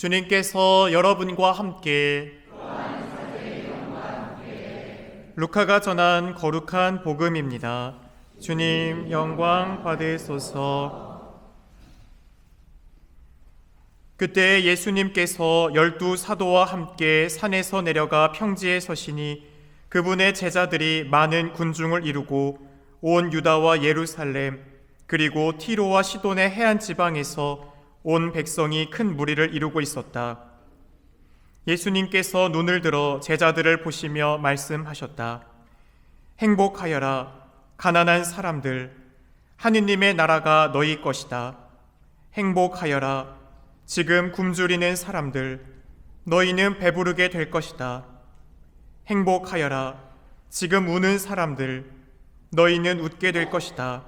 주님께서 여러분과 함께 루카가 전한 거룩한 복음입니다. 주님 영광 받으소서. 그때 예수님께서 12 사도와 함께 산에서 내려가 평지에 서시니 그분의 제자들이 많은 군중을 이루고 온 유다와 예루살렘 그리고 티로와 시돈의 해안 지방에서 온 백성이 큰 무리를 이루고 있었다. 예수님께서 눈을 들어 제자들을 보시며 말씀하셨다. 행복하여라 가난한 사람들, 하느님의 나라가 너희 것이다. 행복하여라 지금 굶주리는 사람들, 너희는 배부르게 될 것이다. 행복하여라 지금 우는 사람들, 너희는 웃게 될 것이다.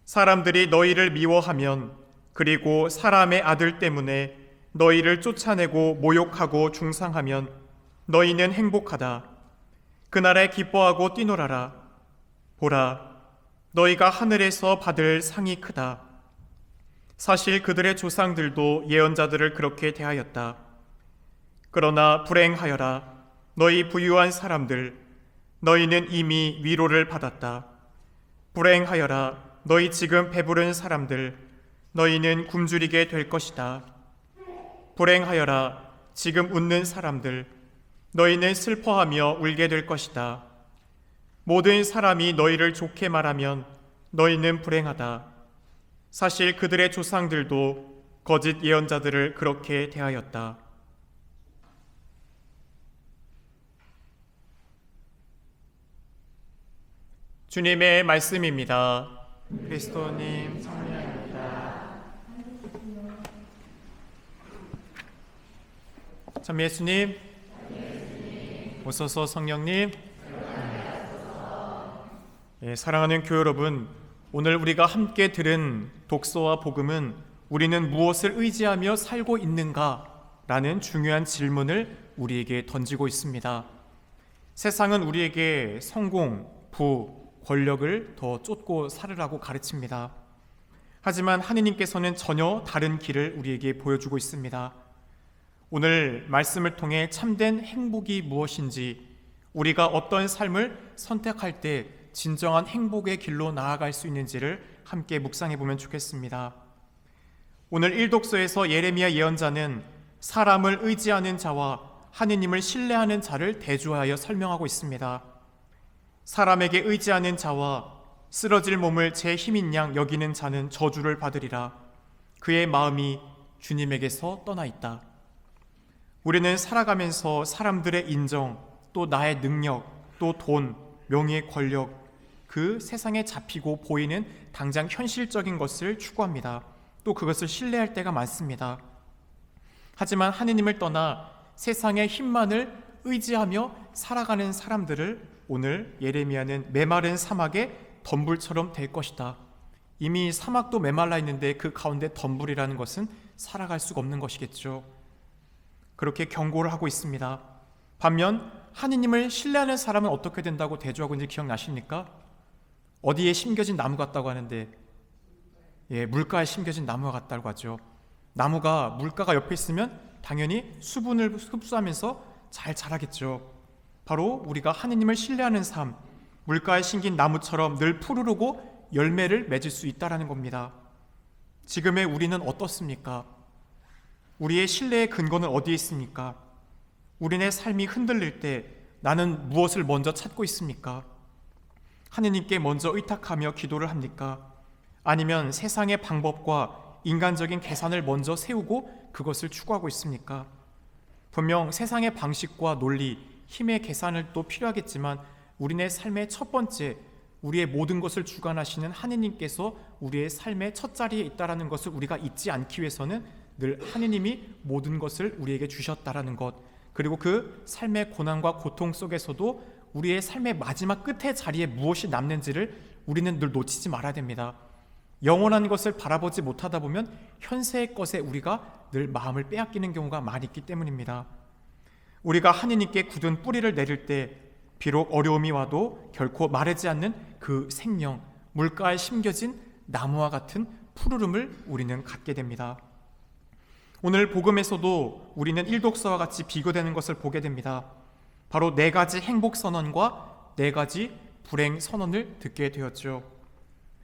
사람들이 너희를 미워하면 그리고 사람의 아들 때문에 너희를 쫓아내고 모욕하고 중상하면 너희는 행복하다. 그날에 기뻐하고 뛰놀아라. 보라, 너희가 하늘에서 받을 상이 크다. 사실 그들의 조상들도 예언자들을 그렇게 대하였다. 그러나 불행하여라 너희 부유한 사람들, 너희는 이미 위로를 받았다. 불행하여라 너희 지금 배부른 사람들, 너희는 굶주리게 될 것이다. 불행하여라 지금 웃는 사람들, 너희는 슬퍼하며 울게 될 것이다. 모든 사람이 너희를 좋게 말하면 너희는 불행하다. 사실 그들의 조상들도 거짓 예언자들을 그렇게 대하였다. 주님의 말씀입니다. 그리스도님 찬양합니다. 참 예수님, 오소서 성령님. 사랑하는 교회 여러분, 오늘 우리가 함께 들은 독서와 복음은 우리는 무엇을 의지하며 살고 있는가? 라는 중요한 질문을 우리에게 던지고 있습니다. 세상은 우리에게 성공, 부, 권력을 더 쫓고 살으라고 가르칩니다. 하지만 하느님께서는 전혀 다른 길을 우리에게 보여주고 있습니다. 오늘 말씀을 통해 참된 행복이 무엇인지, 우리가 어떤 삶을 선택할 때 진정한 행복의 길로 나아갈 수 있는지를 함께 묵상해 보면 좋겠습니다. 오늘 1독서에서 예레미야 예언자는 사람을 의지하는 자와 하느님을 신뢰하는 자를 대조하여 설명하고 있습니다. 사람에게 의지하는 자와 쓰러질 몸을 제 힘인 양 여기는 자는 저주를 받으리라. 그의 마음이 주님에게서 떠나 있다. 우리는 살아가면서 사람들의 인정, 또 나의 능력, 또 돈, 명예, 권력, 그 세상에 잡히고 보이는 당장 현실적인 것을 추구합니다. 또 그것을 신뢰할 때가 많습니다. 하지만 하느님을 떠나 세상의 힘만을 의지하며 살아가는 사람들을 오늘 예레미야는 메마른 사막의 덤불처럼 될 것이다. 이미 사막도 메말라 있는데 그 가운데 덤불이라는 것은 살아갈 수가 없는 것이겠죠. 그렇게 경고를 하고 있습니다. 반면 하느님을 신뢰하는 사람은 어떻게 된다고 대조하고 있는지 기억나십니까? 어디에 심겨진 나무 같다고 하는데, 물가에 심겨진 나무와 같다고 하죠. 나무가 물가가 옆에 있으면 당연히 수분을 흡수하면서 잘 자라겠죠. 바로 우리가 하느님을 신뢰하는 삶, 물가에 심긴 나무처럼 늘 푸르르고 열매를 맺을 수 있다는 겁니다. 지금의 우리는 어떻습니까? 우리의 신뢰의 근거는 어디에 있습니까? 우리의 삶이 흔들릴 때 나는 무엇을 먼저 찾고 있습니까? 하느님께 먼저 의탁하며 기도를 합니까? 아니면 세상의 방법과 인간적인 계산을 먼저 세우고 그것을 추구하고 있습니까? 분명 세상의 방식과 논리, 힘의 계산을 또 필요하겠지만 우리의 삶의 첫 번째, 우리의 모든 것을 주관하시는 하느님께서 우리의 삶의 첫 자리에 있다는 것을 우리가 잊지 않기 위해서는 늘 하느님이 모든 것을 우리에게 주셨다라는 것, 그리고 그 삶의 고난과 고통 속에서도 우리의 삶의 마지막 끝의 자리에 무엇이 남는지를 우리는 늘 놓치지 말아야 됩니다. 영원한 것을 바라보지 못하다 보면 현세의 것에 우리가 늘 마음을 빼앗기는 경우가 많이 있기 때문입니다. 우리가 하느님께 굳은 뿌리를 내릴 때 비록 어려움이 와도 결코 마르지 않는 그 생명, 물가에 심겨진 나무와 같은 푸르름을 우리는 갖게 됩니다. 오늘 복음에서도 우리는 일독서와 같이 비교되는 것을 보게 됩니다. 바로 4가지 행복 선언과 4가지 불행 선언을 듣게 되었죠.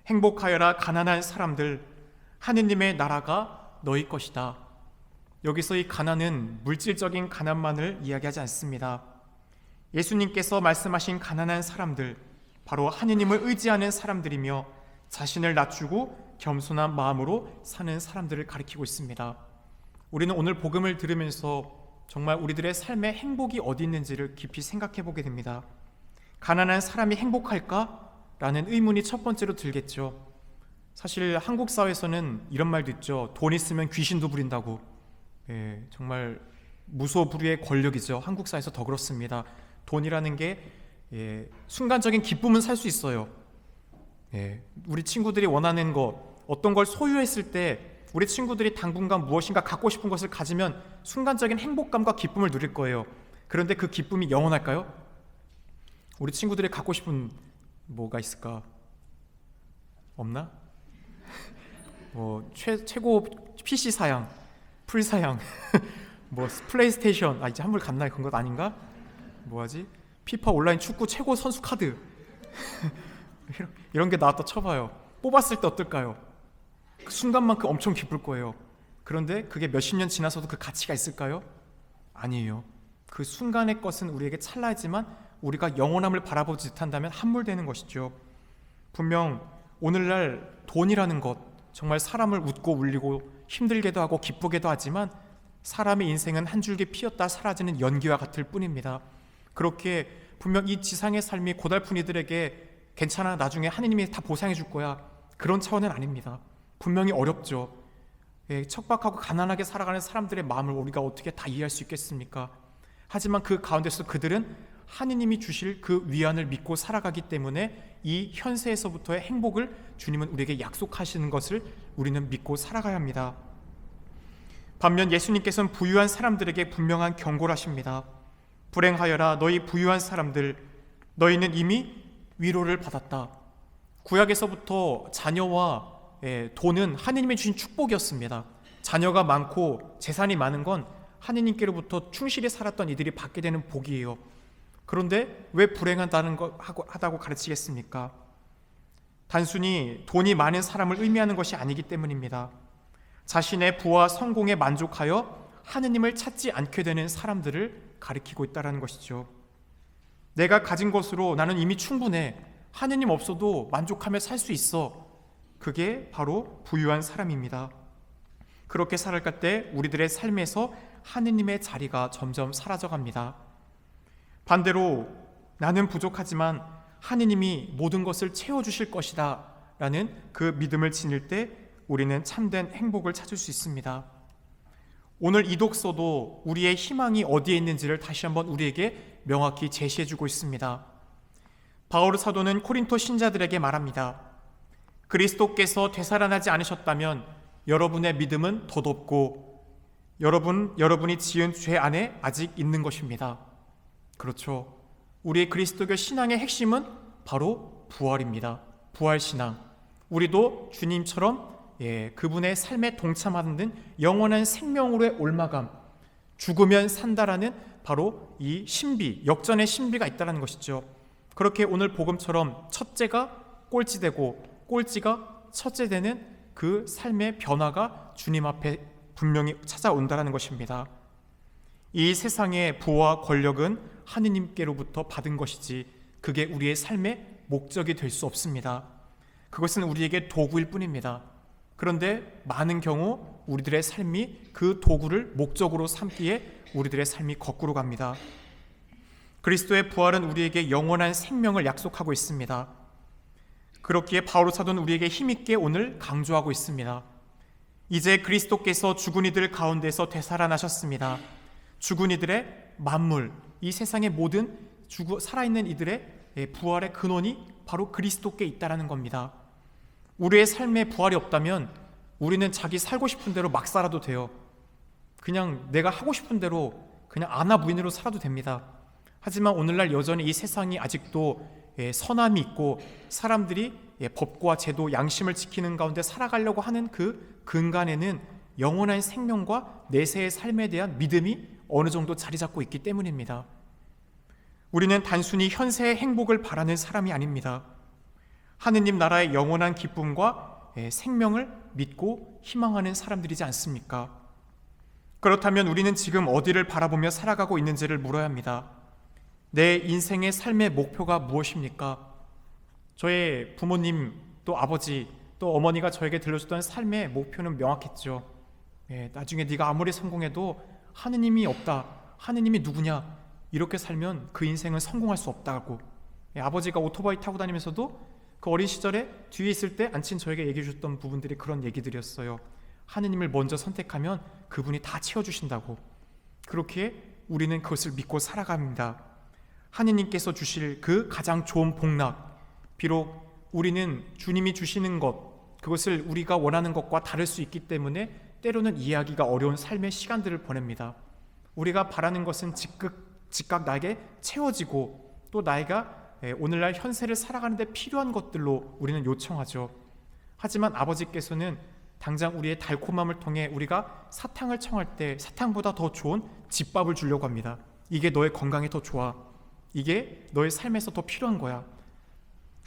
행복하여라 가난한 사람들, 하느님의 나라가 너희 것이다. 여기서 이 가난은 물질적인 가난만을 이야기하지 않습니다. 예수님께서 말씀하신 가난한 사람들, 바로 하느님을 의지하는 사람들이며 자신을 낮추고 겸손한 마음으로 사는 사람들을 가리키고 있습니다. 우리는 오늘 복음을 들으면서 정말 우리들의 삶에 행복이 어디 있는지를 깊이 생각해 보게 됩니다. 가난한 사람이 행복할까? 라는 의문이 첫 번째로 들겠죠. 사실 한국 사회에서는 이런 말도 있죠. 돈 있으면 귀신도 부린다고. 정말 무소불위의 권력이죠. 한국 사회에서 더 그렇습니다. 돈이라는 게 순간적인 기쁨은 살 수 있어요. 우리 친구들이 원하는 것, 어떤 걸 소유했을 때 우리 친구들이 당분간 무엇인가 갖고 싶은 것을 가지면 순간적인 행복감과 기쁨을 누릴 거예요. 그런데 그 기쁨이 영원할까요? 우리 친구들이 갖고 싶은 뭐가 있을까? 없나? 최고 PC 사양, 풀 사양, 플레이스테이션, 이제 한물 갔나? 그런 것 아닌가? 뭐하지? 피파 온라인 축구 최고 선수 카드 이런 게 나왔다 쳐봐요. 뽑았을 때 어떨까요? 그 순간만큼 엄청 기쁠 거예요. 그런데 그게 몇십 년 지나서도 그 가치가 있을까요? 아니에요. 그 순간의 것은 우리에게 찰나지만 우리가 영원함을 바라보지 못한다면 함몰되는 것이죠. 분명 오늘날 돈이라는 것, 정말 사람을 웃고 울리고 힘들게도 하고 기쁘게도 하지만 사람의 인생은 한 줄기 피었다 사라지는 연기와 같을 뿐입니다. 그렇게 분명 이 지상의 삶이 고달픈 이들에게 괜찮아, 나중에 하느님이 다 보상해 줄 거야, 그런 차원은 아닙니다. 분명히 어렵죠. 척박하고 가난하게 살아가는 사람들의 마음을 우리가 어떻게 다 이해할 수 있겠습니까? 하지만 그 가운데서 그들은 하느님이 주실 그 위안을 믿고 살아가기 때문에 이 현세에서부터의 행복을 주님은 우리에게 약속하시는 것을 우리는 믿고 살아가야 합니다. 반면 예수님께서는 부유한 사람들에게 분명한 경고를 하십니다. 불행하여라 너희 부유한 사람들, 너희는 이미 위로를 받았다. 구약에서부터 자녀와 돈은 하느님이 주신 축복이었습니다. 자녀가 많고 재산이 많은 건 하느님께로부터 충실히 살았던 이들이 받게 되는 복이에요. 그런데 왜 불행하다고 가르치겠습니까? 단순히 돈이 많은 사람을 의미하는 것이 아니기 때문입니다. 자신의 부와 성공에 만족하여 하느님을 찾지 않게 되는 사람들을 가리키고 있다는 것이죠. 내가 가진 것으로 나는 이미 충분해, 하느님 없어도 만족하며 살 수 있어, 그게 바로 부유한 사람입니다. 그렇게 살아갈 때 우리들의 삶에서 하느님의 자리가 점점 사라져갑니다. 반대로 나는 부족하지만 하느님이 모든 것을 채워주실 것이다 라는 그 믿음을 지닐 때 우리는 참된 행복을 찾을 수 있습니다. 오늘 이 독서도 우리의 희망이 어디에 있는지를 다시 한번 우리에게 명확히 제시해주고 있습니다. 바울 사도는 코린토 신자들에게 말합니다. 그리스도께서 되살아나지 않으셨다면 여러분의 믿음은 덧없고 여러분이 지은 죄 안에 아직 있는 것입니다. 그렇죠. 우리의 그리스도교 신앙의 핵심은 바로 부활입니다. 부활신앙. 우리도 주님처럼 그분의 삶에 동참하는 영원한 생명으로의 올마감, 죽으면 산다라는 바로 이 신비, 역전의 신비가 있다는 것이죠. 그렇게 오늘 복음처럼 첫째가 꼴찌되고 꼴찌가 첫째되는 그 삶의 변화가 주님 앞에 분명히 찾아온다는 것입니다. 이 세상의 부와 권력은 하느님께로부터 받은 것이지 그게 우리의 삶의 목적이 될 수 없습니다. 그것은 우리에게 도구일 뿐입니다. 그런데 많은 경우 우리들의 삶이 그 도구를 목적으로 삼기에 우리들의 삶이 거꾸로 갑니다. 그리스도의 부활은 우리에게 영원한 생명을 약속하고 있습니다. 그렇기에 바울 사도는 우리에게 힘있게 오늘 강조하고 있습니다. 이제 그리스도께서 죽은 이들 가운데서 되살아나셨습니다. 죽은 이들의 만물, 이 세상의 모든 살아있는 이들의 부활의 근원이 바로 그리스도께 있다는 겁니다. 우리의 삶에 부활이 없다면 우리는 자기 살고 싶은 대로 막 살아도 돼요. 그냥 내가 하고 싶은 대로 그냥 아나무인으로 살아도 됩니다. 하지만 오늘날 여전히 이 세상이 아직도 선함이 있고 사람들이 법과 제도, 양심을 지키는 가운데 살아가려고 하는 그 근간에는 영원한 생명과 내세의 삶에 대한 믿음이 어느 정도 자리 잡고 있기 때문입니다. 우리는 단순히 현세의 행복을 바라는 사람이 아닙니다. 하느님 나라의 영원한 기쁨과 생명을 믿고 희망하는 사람들이지 않습니까? 그렇다면 우리는 지금 어디를 바라보며 살아가고 있는지를 물어야 합니다. 내 인생의 삶의 목표가 무엇입니까? 저의 부모님, 또 아버지, 또 어머니가 저에게 들려줬던 삶의 목표는 명확했죠. 나중에 네가 아무리 성공해도 하느님이 없다, 하느님이 누구냐, 이렇게 살면 그 인생은 성공할 수 없다고. 아버지가 오토바이 타고 다니면서도 그 어린 시절에 뒤에 있을 때 앉힌 저에게 얘기해 주셨던 부분들이 그런 얘기들이었어요. 하느님을 먼저 선택하면 그분이 다 채워주신다고. 그렇게 우리는 그것을 믿고 살아갑니다. 하느님께서 주실 그 가장 좋은 복락, 비록 우리는 주님이 주시는 것, 그것을 우리가 원하는 것과 다를 수 있기 때문에 때로는 이해하기가 어려운 삶의 시간들을 보냅니다. 우리가 바라는 것은 즉각 나에게 채워지고 또 나이가 오늘날 현세를 살아가는데 필요한 것들로 우리는 요청하죠. 하지만 아버지께서는 당장 우리의 달콤함을 통해 우리가 사탕을 청할 때 사탕보다 더 좋은 집밥을 주려고 합니다. 이게 너의 건강에 더 좋아. 이게 너의 삶에서 더 필요한 거야.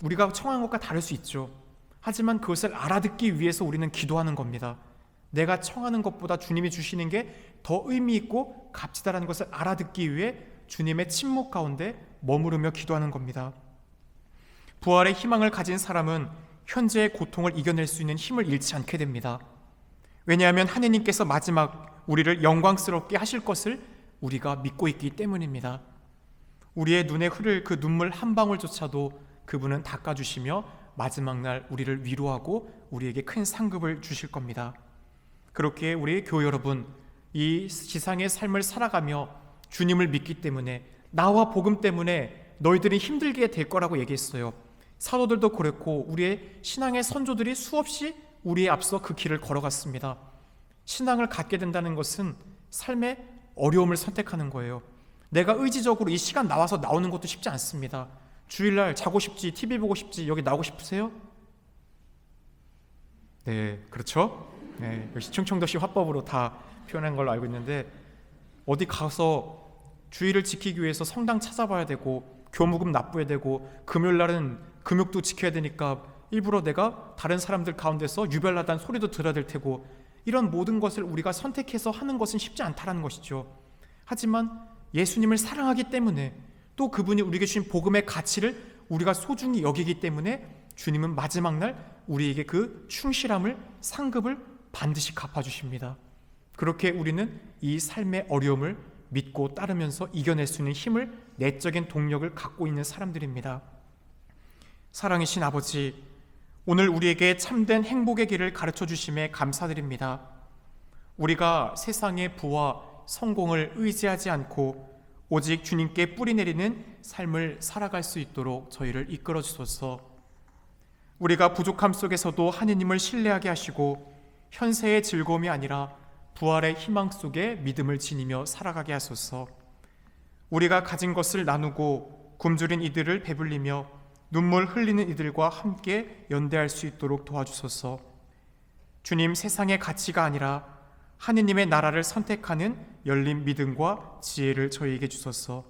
우리가 청한 것과 다를 수 있죠. 하지만 그것을 알아듣기 위해서 우리는 기도하는 겁니다. 내가 청하는 것보다 주님이 주시는 게 더 의미 있고 값지다라는 것을 알아듣기 위해 주님의 침묵 가운데 머무르며 기도하는 겁니다. 부활의 희망을 가진 사람은 현재의 고통을 이겨낼 수 있는 힘을 잃지 않게 됩니다. 왜냐하면 하느님께서 마지막 우리를 영광스럽게 하실 것을 우리가 믿고 있기 때문입니다. 우리의 눈에 흐를 그 눈물 한 방울조차도 그분은 닦아주시며 마지막 날 우리를 위로하고 우리에게 큰 상급을 주실 겁니다. 그렇게 우리 교회 여러분, 이 지상의 삶을 살아가며 주님을 믿기 때문에, 나와 복음 때문에 너희들이 힘들게 될 거라고 얘기했어요. 사도들도 그랬고 우리의 신앙의 선조들이 수없이 우리에 앞서 그 길을 걸어갔습니다. 신앙을 갖게 된다는 것은 삶의 어려움을 선택하는 거예요. 내가 의지적으로 이 시간 나와서 나오는 것도 쉽지 않습니다. 주일날 자고 싶지, TV 보고 싶지, 여기 나오고 싶으세요? 네, 그렇죠? 네, 역시 충청도시 화법으로 다 표현한 걸로 알고 있는데, 어디 가서 주의를 지키기 위해서 성당 찾아봐야 되고 교무금 납부해야 되고 금요일날은 금욕도 지켜야 되니까 일부러 내가 다른 사람들 가운데서 유별나다는 소리도 들어야 될 테고, 이런 모든 것을 우리가 선택해서 하는 것은 쉽지 않다는 것이죠. 하지만 예수님을 사랑하기 때문에, 또 그분이 우리에게 주신 복음의 가치를 우리가 소중히 여기기 때문에 주님은 마지막 날 우리에게 그 충실함을, 상급을 반드시 갚아주십니다. 그렇게 우리는 이 삶의 어려움을 믿고 따르면서 이겨낼 수 있는 힘을, 내적인 동력을 갖고 있는 사람들입니다. 사랑이신 아버지, 오늘 우리에게 참된 행복의 길을 가르쳐 주심에 감사드립니다. 우리가 세상의 부와 성공을 의지하지 않고 오직 주님께 뿌리내리는 삶을 살아갈 수 있도록 저희를 이끌어 주소서. 우리가 부족함 속에서도 하느님을 신뢰하게 하시고 현세의 즐거움이 아니라 부활의 희망 속에 믿음을 지니며 살아가게 하소서. 우리가 가진 것을 나누고 굶주린 이들을 배불리며 눈물 흘리는 이들과 함께 연대할 수 있도록 도와주소서. 주님, 세상의 가치가 아니라 하느님의 나라를 선택하는 열린 믿음과 지혜를 저희에게 주소서.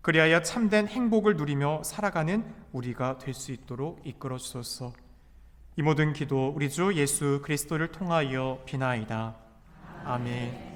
그리하여 참된 행복을 누리며 살아가는 우리가 될 수 있도록 이끌어 주소서. 이 모든 기도 우리 주 예수 그리스도를 통하여 비나이다. 아멘.